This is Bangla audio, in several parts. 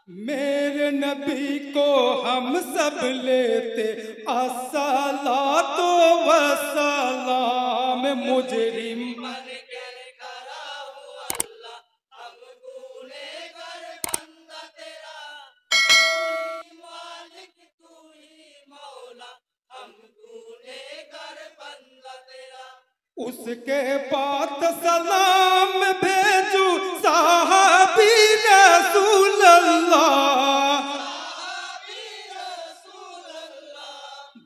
मेरे नबी को हम सब लेते अस्सलातो वस्सलाम। मुजरिम मन के खड़ा हूँ अल्लाह, हम गुनहगार बंदा तेरा। तू ही मालिक, तू ही मौला, हम गुनहगार बंदा तेरा। उसके बाद सलाम भेजू साहबी रसूल अल्लाह।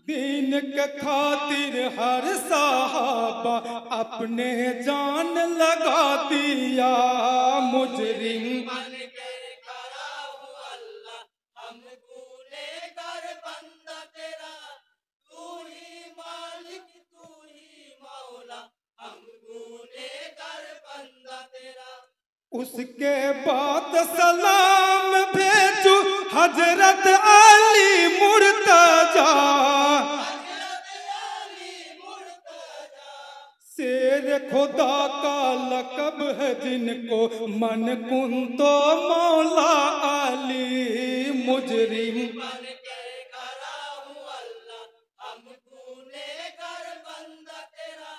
दीन के खातिर हर साहबा अपने जान लगा दिया। मुजरिम मन के खड़ा हूँ अल्लाह, हम गुनहगार बंदा तेरा। तू ही मालिक, तू ही मौला, हम गुनहगार बंदा तेरा। उसके बाद सलाम भेजू हजरत अली मुर्तजा। शेर खुदा का लक़ब है जिनको मन कुन तो मौला अली। मुजरिम मन के खड़ा हूँ अल्लाह, हम गुनहगार बंदा तेरा।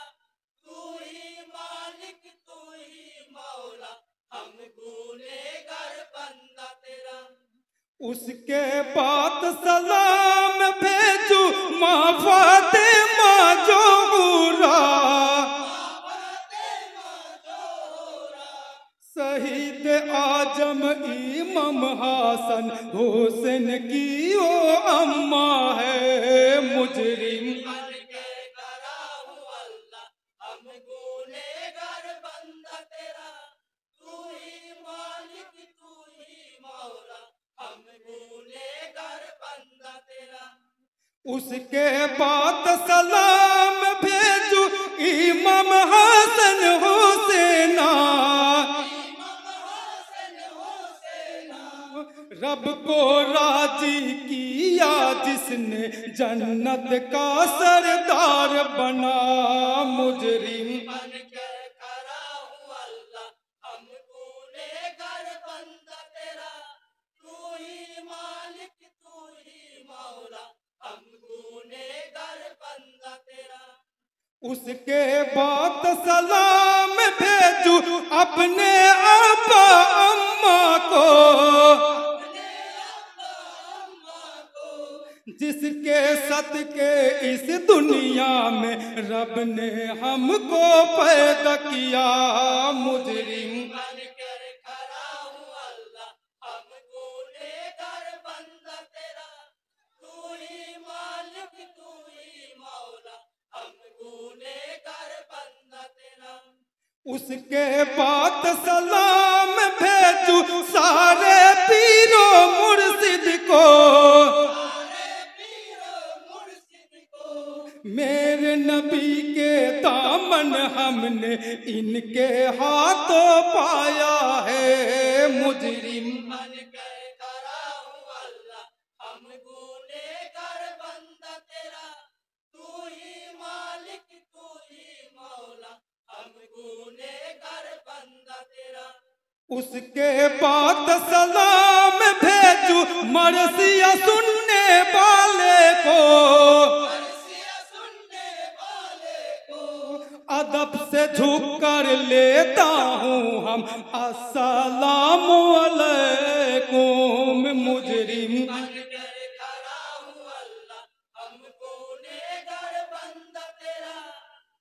तू ही मालिक, तू ही मौला, हम गुनहगार बंदा तेरा। उसके बाद सलाम भेजू माँ फातिमा जोहरा। शहीद आजम इमाम हसन हुसैन की ओ अम्मा है। मुजरिम मन के खड़ा हूँ अल्लाह, हम गुनहगार बंदा तेरा। तू ही मालिक, तू ही मौला, हम गुनहगार बंदा तेरा। उसके बाद सलाम भेजू इमाम हसन हुसैना। रब को राजी किया जिसने जन्नत का सरदार बना। मुजरिम मन के खड़ा हूँ अल्लाह, हम गुनहगार बंदा तेरा। तू ही मालिक, तू ही मौला, हम गुनहगार बंदा तेरा। उसके बाद सलाम भेजू अपने आपा अम्मा को। जिसके सदके इस दुनिया में रब ने हमको पैदा किया। मुजरिम मन के खड़ा हूँ अल्लाह, हम गुनहगार बंदा तेरा। तू ही मालिक, तू ही मौला, हम गुनहगार बंदा तेरा। उसके बाद सलाम भेजू सारे पीरों मुर्शिद को। मेरे नबी के दामन हमने इनके हाथों पाया है। मुजरिम मन के खड़ा हूँ अल्लाह, हम गुनहगार बंदा तेरा। तू ही मालिक, तू ही मौला, हम गुनहगार बंदा तेरा। उसके बाद सलाम भेजू मरसिया सुनने वाले को। अदब से झुक कर लेता हूँ हम अस्सलामु अलैकुम। मुजरिम मन के खड़ा हूँ अल्लाह, हम गुनहगार बंदा तेरा।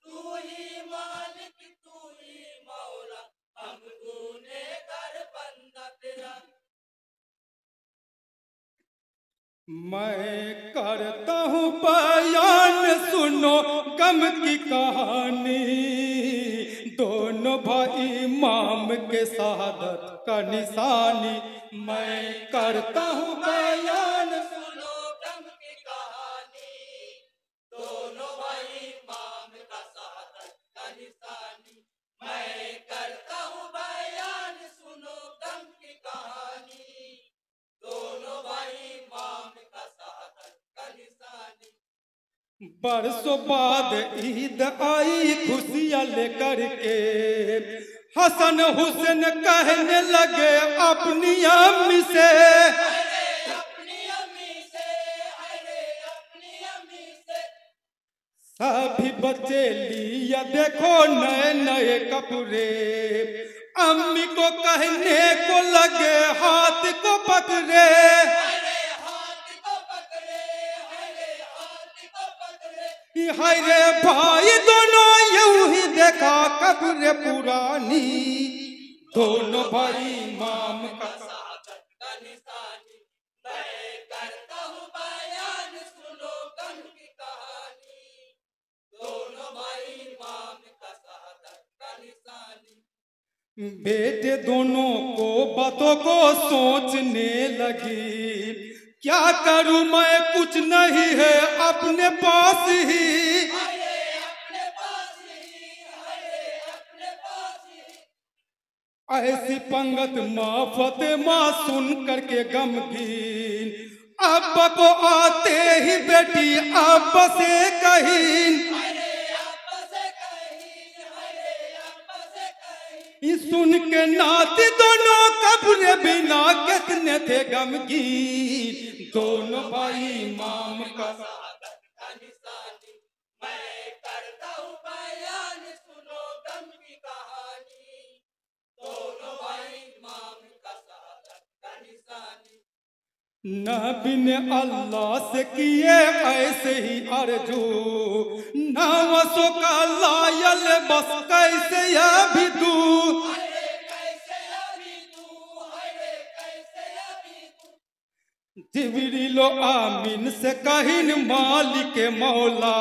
तू ही मालिक, तू ही मौला, हम गुनहगार बंदा तेरा। मैं करता हूँ बयान सुनो गम की कहानी। दोनों भाई इमाम के शहादत का निशानी। मैं करता हूँ बयान सुनो गम की कहानी, दोनों भाई इमाम का शहादत का निशानी। मैं करता हूँ बयान, सुनो गम की कहानी, दोनों भाई इमाम का शहादत का निशानी। बरसों बाद ईद आई खुशियाँ लेकर के। हसन हुसैन कहने लगे अपनी अम्मी से, बच्चे लिया देखो नए नए कपड़े, अम्मी को कहने को लगे हाथ को पकड़े, हरे हाथ को पकड़े, हरे हाथ को पकड़े। हाय रे भाई दोनों यूं ही देखा कब्र पुरानी, दोनों भाई इमाम का शहादत का निशानी, मैं करता हूँ बयान सुनो गम की कहानी। दोनों भाई इमाम का शहादत का निशानी। बेटे दोनों को बातों को सोचने लगी, क्या करूं मैं कुछ नहीं है अपने पास ही, हरे अपने पास ही, हरे अपने पास ही। ऐसी पंगत माँ फतेमा सुन करके गमगीन, अब्बा को आते ही बेटी अब्बा से कही, हरे अब्बा से कही, हरे अब्बा से कही। सुन के नाती दोनों कब्र बिना कितने थे गमगीन, दोनों भाई इमाम का शहादत का निशानी, मैं करता हूँ बयान सुनो गम की कहानी। दोनों भाई इमाम का शहादत का निशानी। नबी ने अल्लाह से किए ऐसे ही अर्जू, नवसों का लायल बस कैसे अभी तू, हरे कैसे अभी तू, हरे कैसे अभी तू। जिब्रील आमीन से कहिन मालिक मौला,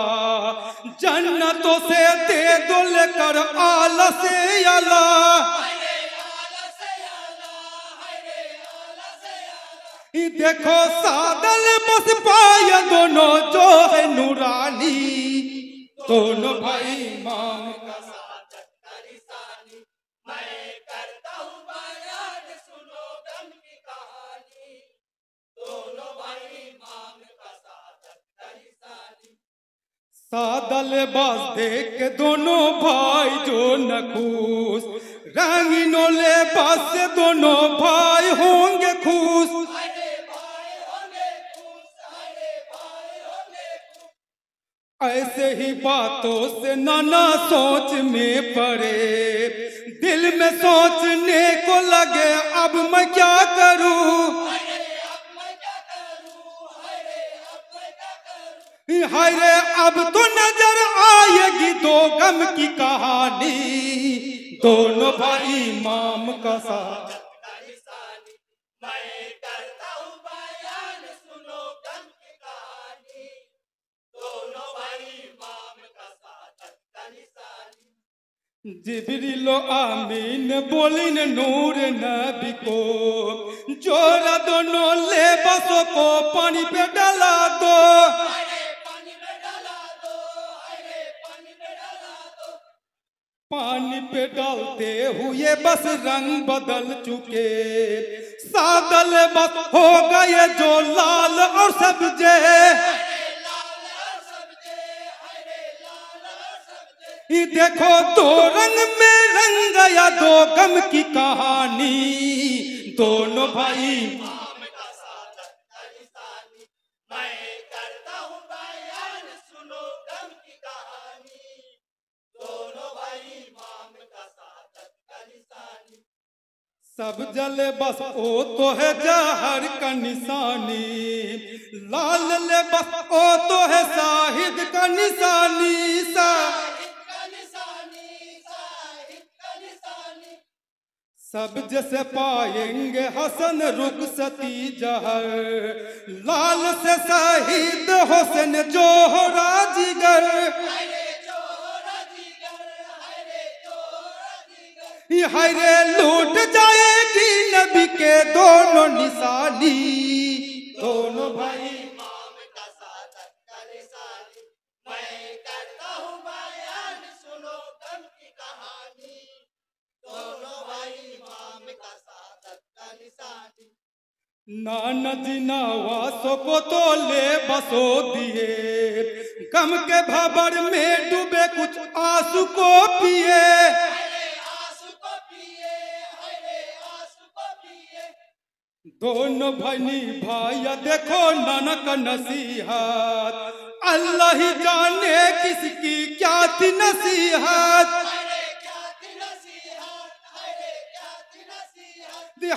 जन्नतों से दे दो लेकर आला से आला, हरे आला से आला, हरे आला से आला। देखो सादल बस पाया दोनों जो है नूरानी, दोनों भाई इमाम का शहादत का निशानी, मैं करता हूँ बयान सुनो गम की कहानी। दोनों भाई इमाम का शहादत का निशानी। सादल बास देख के दोनों भाई जो न खुश, रंगीनों लिबास से दोनों भाई होंगे खुश, हरे भाई होंगे खुश, हरे भाई होंगे खुश। ऐसे ही बातों से नाना सोच में पड़े, दिल में सोचने को लगे अब मैं क्या करूं, हरे अब मैं क्या करूं, हरे अब मैं क्या करूं। हाय रे अब तो नजर आएगी दो गम की कहानी, दोनों भाई इमाम का साथ शहादत का निशानी, मैं करता हूँ बयान सुनो गम की कहानी। दोनों भाई इमाम का शहादत का निशानी। जिब्रील आमीन बोलिन नूर नबी को, जोरा दोनों लेबासों को पानी पे डाला दो, हरे पानी में डाला दो, हरे पानी में डाला दो। पानी पे डालते हुए बस रंग बदल चुके, सादल बस हो गए जो लाल और सब्जे, हरे लाल और सब्जे, हरे लाल और सब्जे। देखो दो रंग में रंग गया दो गम की कहानी, दोनों भाई इमाम का शहादत का निशानी, मैं करता हूँ बयान सुनो गम की कहानी। दोनों भाई इमाम का शहादत का निशानी। सब जले बस ओ तो है जहर का निशानी, लाल ले बस ओ तो है साहिद का निशानी, साहिब का निशानी, साहिब का निशानी। सब जैसे पाएंगे हसन रुखसती जहर, लाल से शहीद हुसैन जोहरा जिगर, हरे जोहरा जिगर, हरे जोहरा जिगर। हाय रे लूट जाएगी नबी के दोनों निशानी, दोनों भाई इमाम का शहादत का निशानी, मैं करता हूँ बयान सुनो गम की कहानी। दोनों भाई इमाम का शहादत का निशानी। नाना जी नवासों को तो ले बसो दिए, गम के भंवर में डूबे कुछ आंसू को पिए, हरे आंसू को पिए, हरे आंसू को पिए। दोनों भाई भाई देखो नानक नसीहत, अल्लाह ही जाने किसकी क्या थी नसीहत,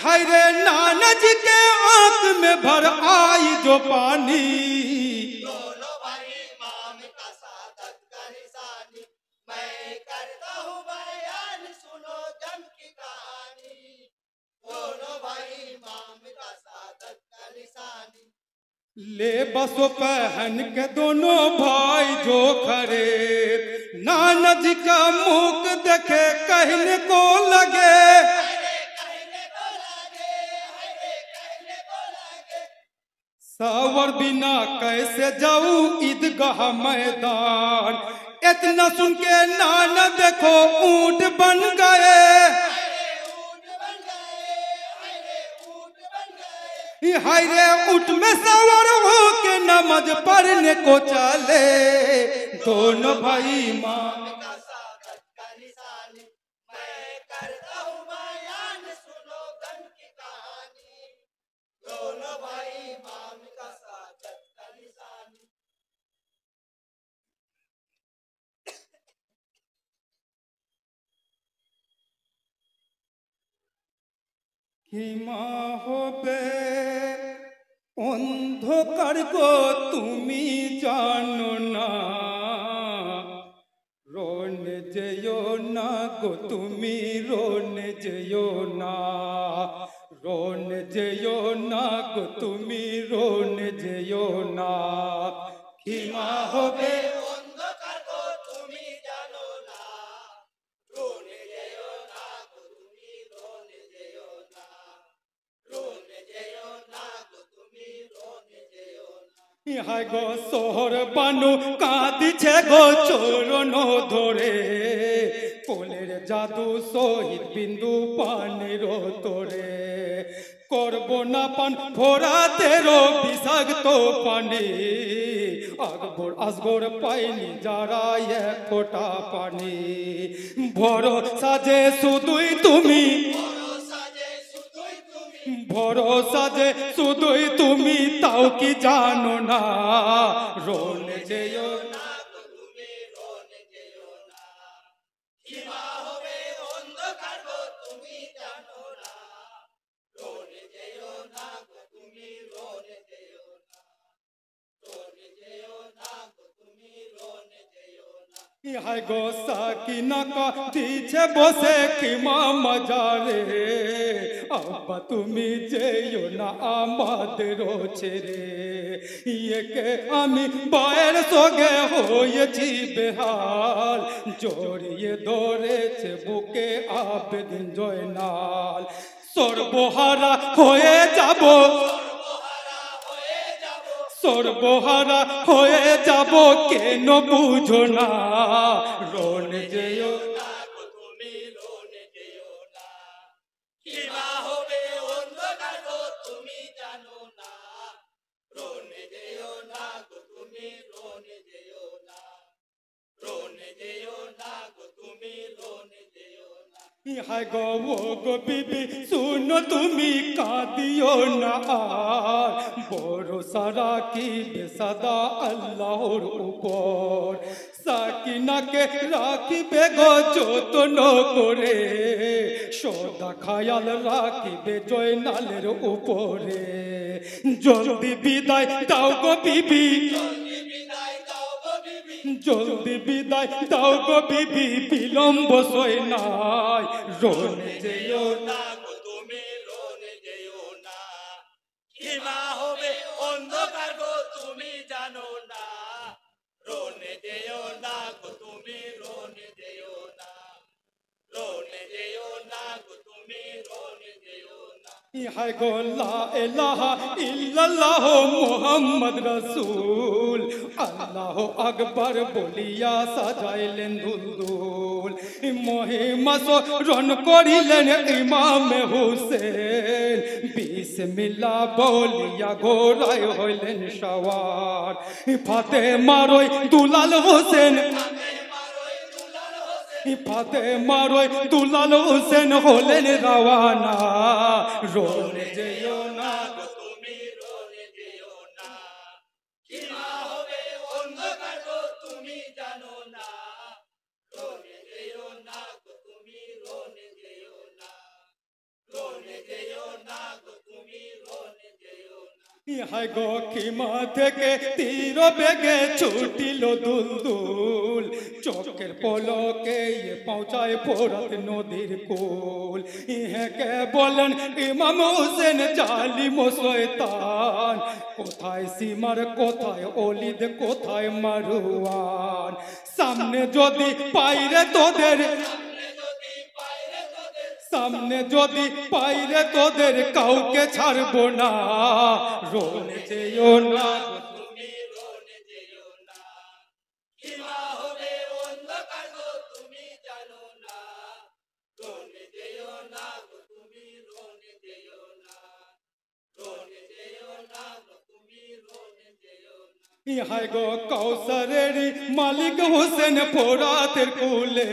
हाय रे नाना जी के आंख में भर आई जो पानी। दोनों भाई इमाम का सादत का निशानी, मैं करता हूँ बयान सुनो जम की कहानी। दोनों भाई इमाम का सादत का निशानी, ले बसो पहन के दोनों भाई जो खड़े, नाना जी का मुख देखे कहने को लगे, सावर बिना कैसे जाऊं ईदगाह मैदान। इतना सुन के नाना देखो ऊंट बन गए, हाय रे ऊंट में सवार हो के नमाज पढ़ने को चले। दोनों भाई इमाम का सादत का निशानी, मैं करता हूँ बयान सुनो गम की कहानी। दोनों भाई इमाम का सादत का निशानी, হিমা হবে অন্ধকার গো তুমি জানো না, রোনে যেও না গো তুমি রোনে যেও না, রোনে যেও না গো তুমি রোনে যেও না। হিমা হবে অন্ধকার গো তুমি জানো না, রোনে যেও না গো তুমি রোনে যেও না, রোনে যেও না গো তুমি রোনে যেও না। ইহাই গো শহর বানু কাঁদিছে গো চরণ ধরে, কোলের জাদু শহীদ বিন্দু পানের তোরে, করবো না পান ভোরাতেরও বিষাক্ত পানি, আকবর আসগর পাইনি যারা এক ফোঁটা পানি, ভরসা যে শুধুই তুমি, ভরসা যে শুধুই তুমি তাও কি জানো না, রোনে যেও না গো তুমি রোনে যেও না, হিমা হবে অন্ধকার গো তুমি জানো না, রোনে যেও না গো তুমি রোনে যেও না, রোনে যেও না গো তুমি রোনে যেও না। ইহাই গো সাকিনা কাঁদিছে বসে কিমা মজারে, আব্বা তুমি যেও না আমাদেরও ছেড়ে, ইয়েকে আমি বায়ের সঙ্গে হয়েছি বেহাল, জড়িয়ে ধরেছে বুকে আবেদিন জয়নাল, সর্বহারা হয়ে যাব, সর্বহারা হয়ে যাব কেন বুঝো না, রোনে যেও না গো তুমি রোনে যেও না, হিমা হবে অন্ধকার গো তুমি জানো না, রোনে যেও না গো তুমি রোনে যেও না, রোনে যেও না গো তুমি রোনে যেও না। ইহাই গো ও গো বিবি শুনো তুমি কাঁদিও না আর, ভরসা রাখিবে সদা আল্লাহর উপর, সাকিনাকে রাখিবে গো যত্ন করে, সদা খায়াল রাখিবে জয়নালের উপরে, জলদি বিদায় দাও গো বিবি, জলদি বিদায় দাও গো বিবি, বিলম্ব সই নাই, রোনে যেও না না গো তুমি রোনে যেও না, হিমা হবে অন্ধকার গো তুমি জানো না, রোনে যেও না গো তুমি রোনে যেও না, রোনে যেও না গো তুমি রোনে যেও না। ইহাই গো লা ইলাহা ইল্লাল্লাহ মুহাম্মদ রাসূল, আল্লাহ আকবার বলিয়া সাজাইলেন দুলদুল, মহিমা স্মরণ করিলেন ইমাম হুসেন, বিসমিল্লাহ বলিয়া ঘোড়ায় হইলেন সওয়ার, ফাতেমার দুলাল হোসেন, ফাতেমার দুলাল হোসেন হলেন রওয়ানা, রোনে যেও না গো তুমি রোনে যেও না, হিমা হবে অন্ধকার না গো তুমি রোনে যেও না হায় গো খিমা থেকে তীর বেগে ছুটিল দুলদুল চোখের পলকে পৌঁছায় ফোরাত নদীর কুল ইহাকে বলেন ইমাম হোসেন জালিম শয়তান কোথায় সীমার কোথায় অলিদ কোথায় মারুয়ান সামনে যদি পাইরে তোদের সামনে যদি পাইরে তোদের কাউকে ছাড়বো না রোনে যেও না তুমি রোনে যেও না কিমা হবে অন্ধকার গো তুমি জানো না রোনে যেও না গো তুমি রোনে যেও না রোনে যেও না গো তুমি রোনে যেও না হায় গো কৌসরের মালিক হোসেন ফোরাতের কুলে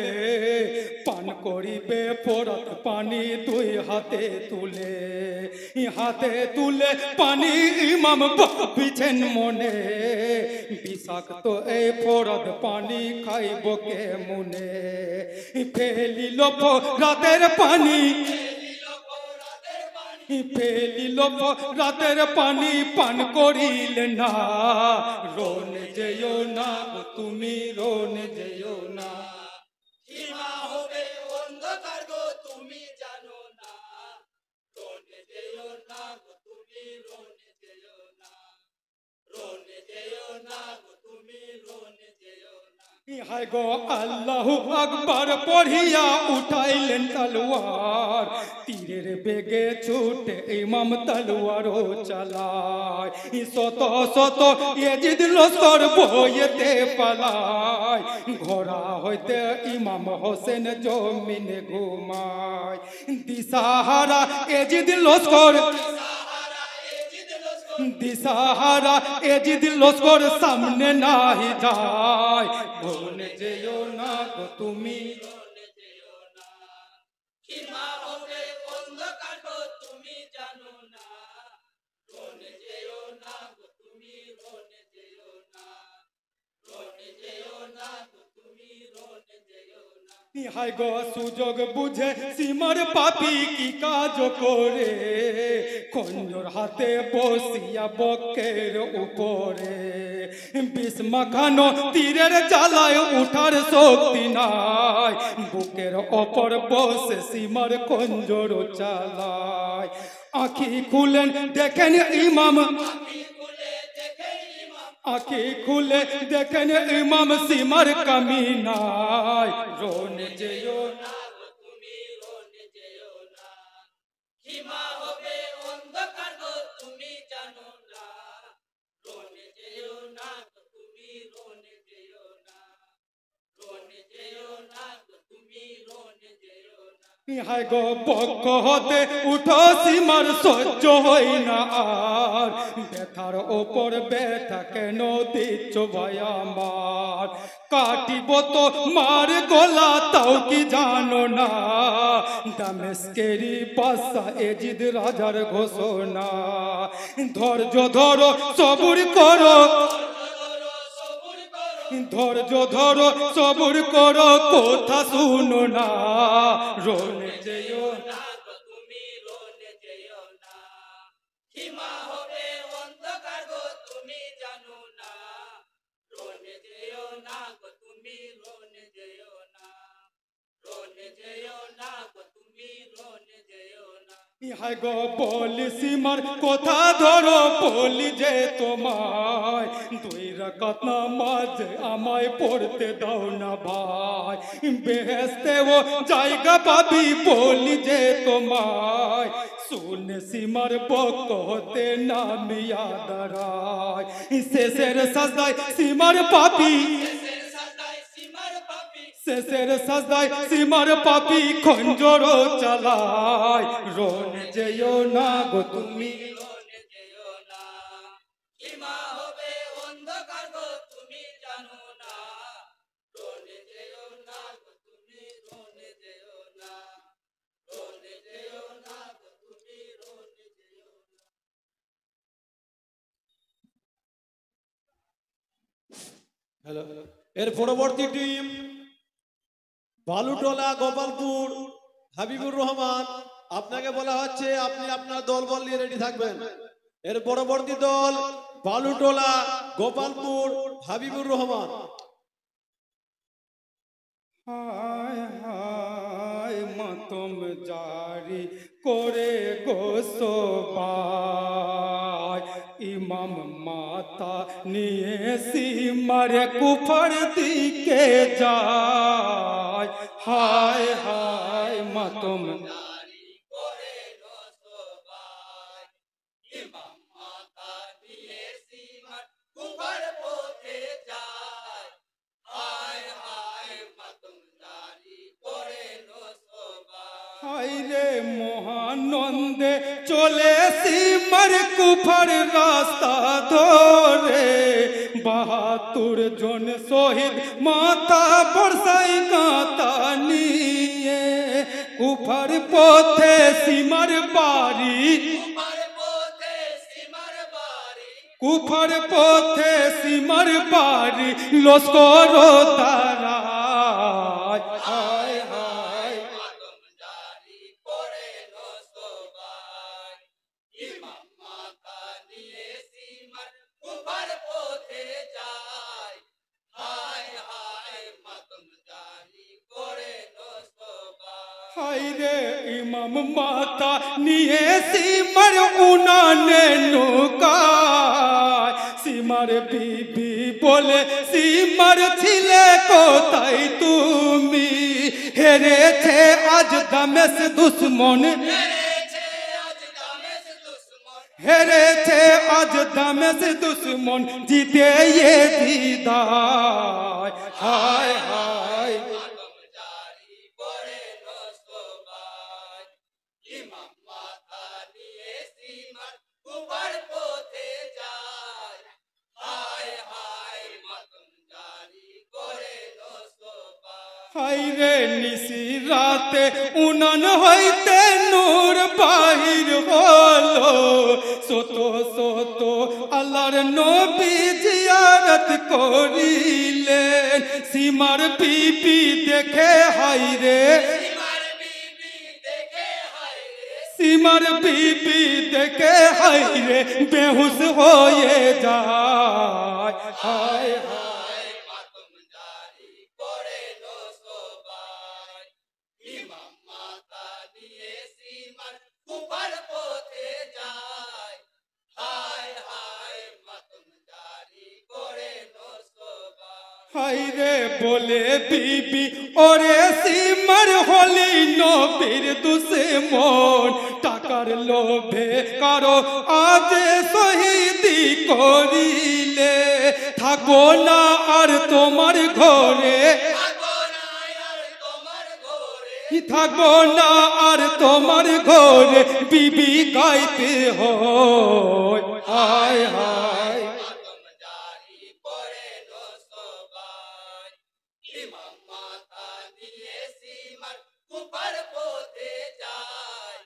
পান করিবে ফোরাত পানি দুই হাতে তুলে পানি ইমাম ভাবিছেন মনে বিষাক্ত এই ফোরাত পানি খাইব কে মনে ফেলিল রাতের পানি ফেলিল রাতের পানি পান করিল না রোনে যেও না গো তুমি রোনে যেও না কিমা হবে অন্ধকার গো তুমি জানো না রোনে যেও না গো তুমি রোনে যেও না রোনে যেও না গো তুমি রোনে যেও না হায় গো আল্লাহু আকবার পড়িয়া উঠাইলেন তলোয়ার তীরের বেগে ছুটে ইমাম তলোয়ারও চালায় শত শত ইয়াজিদ লস্কর বইতে পালায় ঘোড়া হইতে ইমাম হোসেন জমিনে ঘুমায় দিশাহারা ইয়াজিদ লস্কর দিশাহারা এজিদ লস্কর সামনে নাহি যায় রোনে যেও না গো তুমি রোনে যেও না কিমা হবে অন্ধকার গো তুমি জানো না রোনে যেও না গো তুমি রোনে যেও না রোনে যেও না গো তুমি রোনে যেও না হায় গো সুযোগ বুঝে সীমার পাপি কি কাজ করে খঞ্জর হাতে বসিয়া বকের উপরে বিষ মাখানো তীরের জ্বালায় উঠার শক্তি নাই বুকের ওপর বসে সীমার খঞ্জর চালায় আঁখি খুলেন দেখেন ইমাম আঁখি খুলে দেখেন ইমাম সীমার কামি নাই রোনে যেও না গো তুমি রোনে যেও না কিমা হবে অন্ধকার গো তুমি জানো না রোনে যেও না গো তুমি রোনে যেও না রোনে যেও না গো তুমি রোনে যেও না হায় গো পক্ষ হতে উঠো সীমার সহ্য হই না আর ব্যথার ওপর ব্যথা কেন দিচ্ছ ভাই আমার কাটিব তো মার গলা তাও কি জানো না দামেস্কেরি বাদশা এজিদ রাজার ঘোষণা ধৈর্য ধরো সবুর করো ধৈর্য ধরো সবুর করো কথা শুনো না রোনে যেও না গো তুমি রোনে যেও না কিমা হবে অন্ধকার গো তুমি জানো না রোনে যেও না গো তুমি রোনে যেও না রোনে যেও না গো তুমি রোনে যেও না হায় গো বলি সীমার কথা ধরো বলি যে তোমায় দুই রাকাত নামাজ আমায় পড়তে দাও না ভাই বেহেশতে ও জায়গা পাবি বলি যে তোমায় শুনে সীমার পক্ষ হতে নামিয়া দাঁড়ায় শেষের সাজদায় সীমার পাপি শেষের সাজদায় সীমার পাপি খঞ্জর চালায় রোনে যেও না গো তুমি রোনে যেও না কিমা হবে অন্ধকার গো তুমি জানো না রোনে যেও না গো তুমি রোনে যেও না রোনে যেও না গো তুমি রোনে যেও না হ্যালো এর পরবর্তী টিম বালুটোলা গোপালপুর হাবিবুর রহমান আপনাকে বলা হচ্ছে আপনি আপনার দল বল নিয়ে রেডি থাকবেন। এর পরবর্তী দল বালুটোলা গোপালপুর হাবিবুর রহমান। হায় হায় মাতম জারি করে গোসবাই ইমাম মাতা নিয়ে সিমারে কুফর দিকে যায়। হায় হায় মাতম জারি করে নসবাই ইমাম মাতা নিয়ে সীমার কুফর পথে যায়। হায় হায় মাতম জারি করে নসবাই হায়রে মহানন্দে চলে সিমার কুফার রাস্তা ধরে ৭২ জন শহীদ মাথা বর্ষাই কাঁতা নিয়ে কুফার পথে সীমার বাড়ি কুফর পথে সীমার বাড়ি কুফার পথে সীমার বাড়ি লস্কর তারায়। হায় হায় মাতম জারি করে নসবাই ইমাম মাতা নিয়ে সীমার কুফর পথে যায়। হায় হায় মাতম জারি করে নসবাই হায়রে ইমাম মাতা নিয়ে সীমার উনানে নৌকায় সীমার বিবি বলে সীমার ছিলে কোথায় তুমি হেরেছে আজ দামেশ দুশ্মন হেরেছে আজ দামেশ দুশ্মন হেরেছে আজ দামেশ দুশ্মন জিতে এ দিদায়। হায় হায় মাতম জারি করে নসবাই ইমাম মাতা নিয়ে সীমার কুফর পথে যায়। হায় হায় মাতম জারি করে নসবাই হায়রে নিশি রাতে উনান হইতে নূর বাহির হলো শত শত আল্লাহর নবী জিয়ারত করিলেন সীমার বিবি দেখে হায়রে সীমার বিবি দেখে হায়রে সীমার বিবি দেখে হায়রে বেহুশ হয়ে যায়। হায় হায় মাতম জারি করে নসবাই ইমাম মাতা নিয়ে সীমার কুফর পথে যায়। হায় হায় মাতম জারি করে নসবাই হায়রে বলে বিবি ওরে সীমার হলি নবীর দুশ্মন টাকার লোভে কারো আজ শহীদি করিলে থাকবো না আর তোমার ঘরে থাকবো না আর তোমার ঘরে থাকবো না আর তোমার ঘরে বিবি গাইতে হয়। হায় হায় মাতম জারি করে নসবাই ইমাম মাতা নিয়ে সীমার কুফর পথে যায়।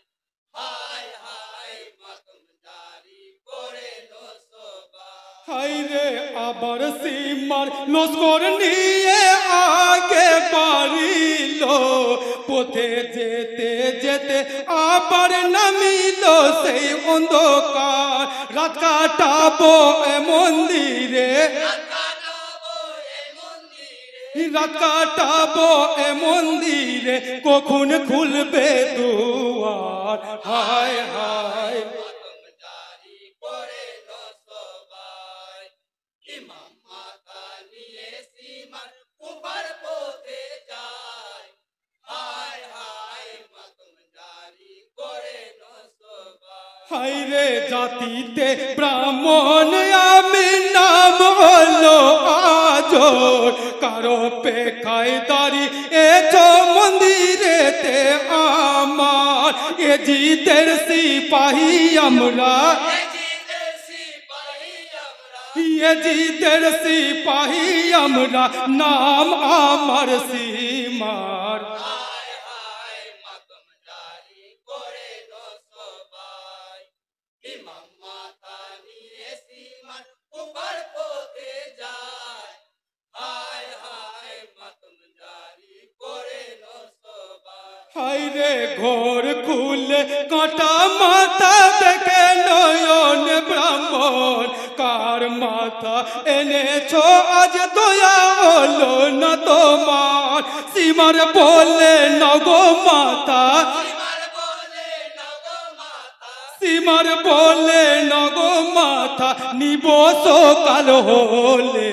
হায় হায় মাতম জারি করে নসবাই হায়রে আবার সীমার লস্কর নিয়ে আগে বাড়িল পথে যেতে যেতে আবার নামিল সেই অন্ধকার রাত কাটাবো এ মন্দিরে কাটাবো এই মন্দিরে রাত কাটাবো এ মন্দিরে কখন খুলবে দুয়ার। হায় হায় মাতম জারি করে নসবাই ইমাম মাতা নিয়ে সীমার কুফর পথে যায়। হায় হায় মাতম জারি করে নসবাই হায়রে জাতিতে ব্রাহ্মণ আমি নাম হলো আজর কারো পেখায় দাঁড়ি এছো মন্দিরেতে আমার এ জিদের সিপাহী আমরা জিদের সিপাহী আমরা এ জিদের সিপাহী আমরা নাম আমার সীমার। হায় হায় মাতম জারি করে নসবাই ইমাম মাতা নিয়ে সীমার কুফর পথে যায়। হায় হায় মাতম জারি করে নসবাই হায় হাইরে ঘোর খুলে কাটা মাথা দেখে নয়ন ব্রাহ্মণ কার মাথা এনেছো আজ দয়া হলো না তোমার সীমার বলে নগো মাতা সীমার বলে নগো মাথা নিব সকাল হলে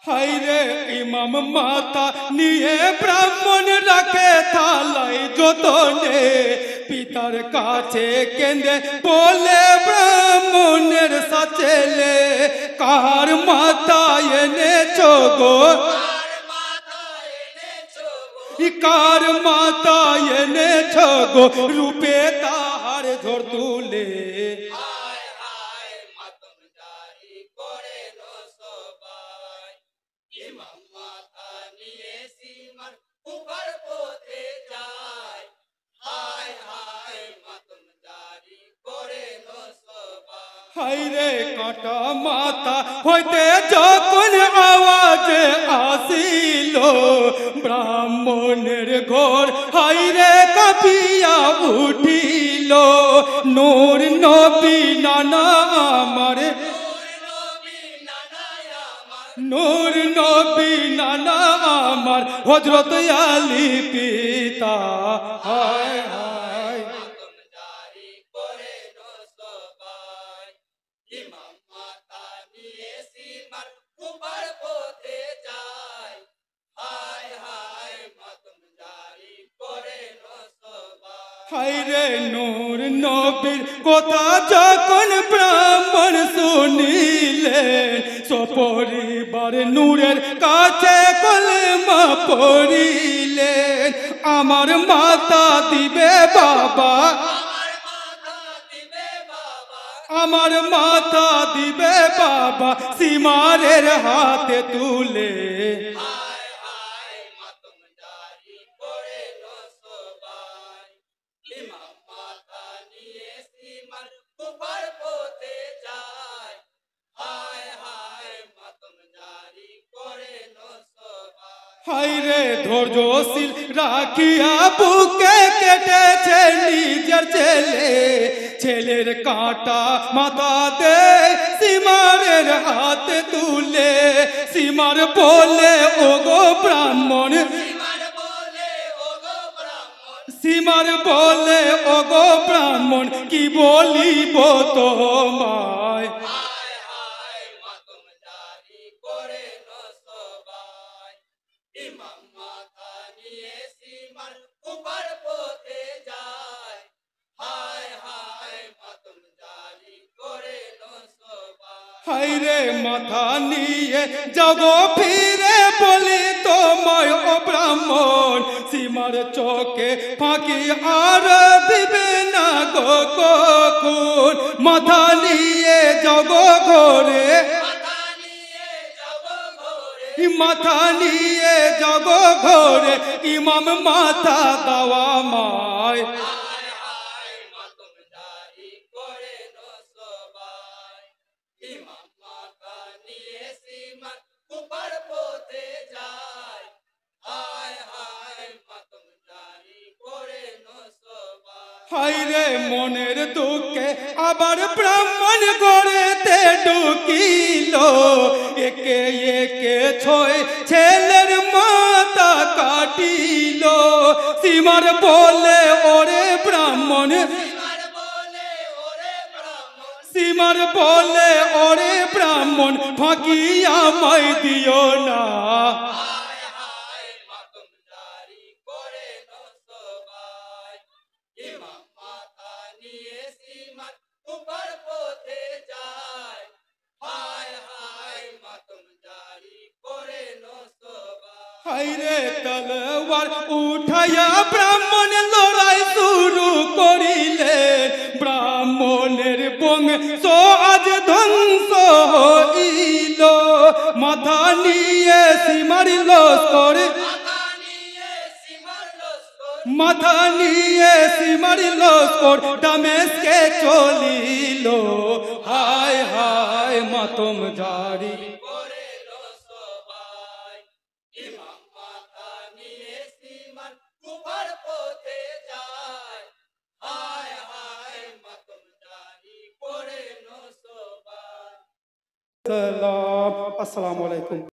হাইরে ইমাম মাতা নিয়ে ব্রাহ্মণ রাখে থালাই যতনে পিতার কাছে কেঁদে বলে ব্রাহ্মণের সাচেলে কার মাতা এনেছো গো কার মাতা এনেছো গো রূপে তাহার ঝড় তুলে হাইরে কাটা মাথা হইতে যখন আওয়াজ আসিল ব্রাহ্মণের ঘর হাইরে কাঁপিয়া উঠিল নূর নবী নানা আমার নূর নবী নানা আমার হযরত আলী পিতা হায় হায় হাইরে নূর নবীর কথা যখন ব্রাহ্মণ শুনিলেন সপরিবার নূরের কাছে কলেমা পড়িলেন আমার মাতা দিবে বাবা আমার মাতা দিবে বাবা সীমারের হাতে তুলে হাইরে ধৈর্যশীল রাখিয়া বুকে কেটেছে নিজের ছেলে ছেলের কাটা মাথা দে সীমারের হাতে তুলে সীমার বলে ওগো ব্রাহ্মণ সীমার বলে ওগো ব্রাহ্মণ কি বলিব তোমায় হাইরে মাথা নিয়ে জগো ফিরে বলি তোমায় ও ব্রাহ্মণ সীমার চোখে ফাঁকি আর দিবে না গো কখন মাথা নিয়ে জগো ঘরে মাথা নিয়ে জগো ঘরে ইমাম মাথা দাওয়া মায় হাইরে মনের দুঃখে আবার ব্রাহ্মণ ঘরেতে ঢুকিল একে একে ছয় ছেলের মাথা কাটিল সীমার বলে ওরে ব্রাহ্মণ সীমার বলে ওরে ব্রাহ্মণ ফাঁকিয়া মাই দিও না হাইরে তলোয়ার উঠাইয়া ব্রাহ্মণ লড়াই শুরু করিলেন ব্রাহ্মণের বংশ আজ ধ্বংস হইল মাথা নিয়ে সীমার লস্কর মাথা নিয়ে সীমার লস্কর দামেস্কে চলিল, হায় হায় মাতম জারি করিল সবাই। ইমাম মাথা নিয়ে সীমার কুফার পথে যায়, হায় হায় মাতম জারি করিল সবাই। আসসালামু আলাইকুম।